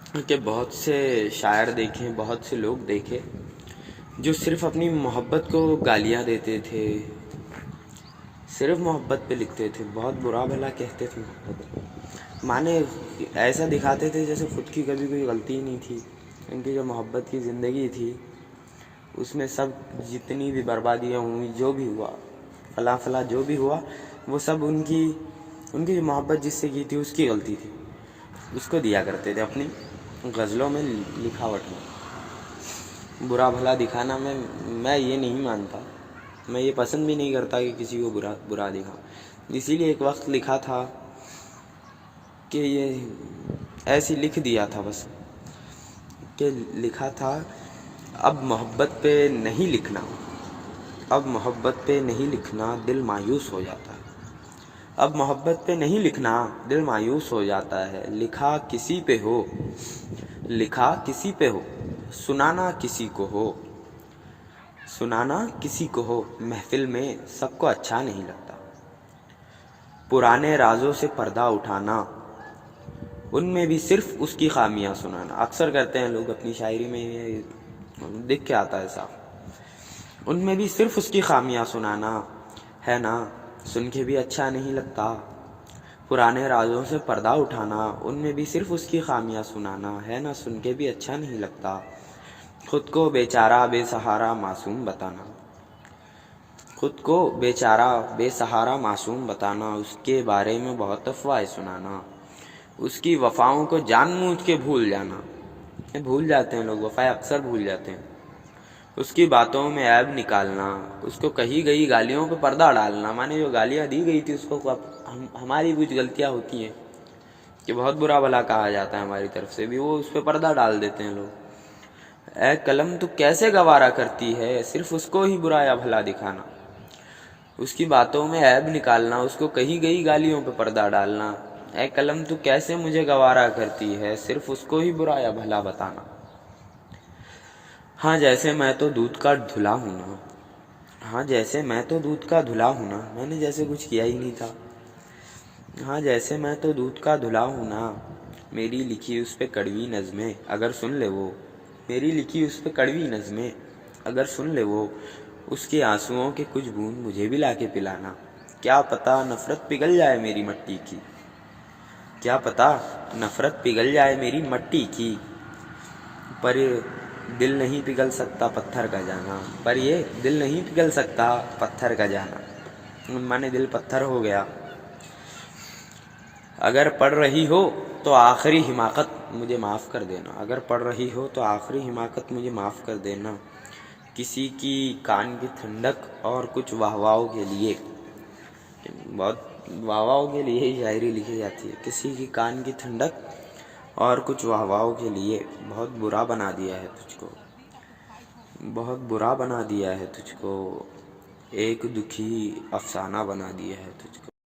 کہ بہت سے شاعر دیکھے، بہت سے لوگ دیکھے جو صرف اپنی محبت کو گالیاں دیتے تھے، صرف محبت پہ لکھتے تھے، بہت برا بھلا کہتے تھے محبت مانے، ایسا دکھاتے تھے جیسے خود کی کبھی کوئی غلطی ہی نہیں تھی۔ ان کی جو محبت کی زندگی تھی اس میں سب جتنی بھی بربادیاں ہوئی، جو بھی ہوا، فلاں فلاں جو بھی ہوا، وہ سب ان کی جو محبت جس سے کی تھی اس کی غلطی تھی، اس کو دیا کرتے تھے اپنی غزلوں میں، لکھاوٹ میں۔ برا بھلا دکھانا میں یہ نہیں مانتا، میں یہ پسند بھی نہیں کرتا کہ کسی کو برا دکھاؤں۔ اسی لیے ایک وقت لکھا تھا کہ یہ ایسے لکھ دیا تھا بس، کہ لکھا تھا اب محبت پہ نہیں لکھنا، اب محبت پہ نہیں لکھنا دل مایوس ہو جاتا ہے، اب محبت پہ نہیں لکھنا دل مایوس ہو جاتا ہے، لکھا کسی پہ ہو، لکھا کسی پہ ہو، سنانا کسی کو ہو، سنانا کسی کو ہو، محفل میں سب کو اچھا نہیں لگتا، پرانے رازوں سے پردہ اٹھانا، ان میں بھی صرف اس کی خامیاں سنانا۔ اکثر کرتے ہیں لوگ اپنی شاعری میں، یہ دکھ کے آتا ہے صاف، ان میں بھی صرف اس کی خامیاں سنانا ہے نا، سن کے بھی اچھا نہیں لگتا، پرانے رازوں سے پردہ اٹھانا، ان میں بھی صرف اس کی خامیاں سنانا ہے نا، سن کے بھی اچھا نہیں لگتا، خود کو بیچارہ بے سہارا معصوم بتانا، خود کو بیچارہ بے سہارا معصوم بتانا، اس کے بارے میں بہت افواہیں سنانا، اس کی وفاؤں کو جان بوجھ کے بھول جانا، بھول جاتے ہیں لوگ، وفائیں اکثر بھول جاتے ہیں، اس کی باتوں میں عیب نکالنا، اس کو کہی گئی گالیوں پہ پردہ ڈالنا، مانے جو گالیاں دی گئی تھی اس کو ہماری کچھ غلطیاں ہوتی ہیں کہ بہت برا بھلا کہا جاتا ہے ہماری طرف سے بھی، وہ اس پہ پردہ ڈال دیتے ہیں لوگ۔ اے قلم تو کیسے گوارا کرتی ہے صرف اس کو ہی برا یا بھلا دکھانا، اس کی باتوں میں عیب نکالنا، اس کو کہی گئی گالیوں پہ پردہ ڈالنا، اے قلم تو کیسے مجھے گوارا کرتی ہے صرف اس کو ہی برا یا بھلا بتانا۔ ہاں جیسے میں تو دودھ کا دھلا ہوں نا، ہاں جیسے میں تو دودھ کا دھلا ہوں نا، میں نے جیسے کچھ کیا ہی نہیں تھا، ہاں جیسے میں تو دودھ کا دھلا ہوں نا، میری لکھی اس پہ کڑوی نظمیں اگر سن لے وہ، میری لکھی اس پہ کڑوی نظمیں اگر سن لے وہ، اس کے آنسوؤں کے کچھ بوند مجھے بھی لا کے پلانا، کیا پتہ نفرت پگھل جائے میری مٹی کی، کیا پتہ نفرت پگھل جائے میری مٹی کی، پر دل نہیں پگھل سکتا پتھر کا جانا، پر یہ دل نہیں پگھل سکتا پتھر کا جانا، مانے دل پتھر ہو گیا۔ اگر پڑھ رہی ہو تو آخری حماقت مجھے معاف کر دینا، اگر پڑھ رہی ہو تو آخری حماقت مجھے معاف کر دینا، کسی کی کان کی ٹھنڈک اور کچھ واہ واہوں کے لیے، بہت واہ واہوں کے لیے ہی شاعری لکھی جاتی ہے، کسی کی کان کی ٹھنڈک اور کچھ واہ واہوں کے لیے، بہت برا بنا دیا ہے تجھ کو، بہت برا بنا دیا ہے تجھ کو، ایک دکھی افسانہ بنا دیا ہے تجھ کو۔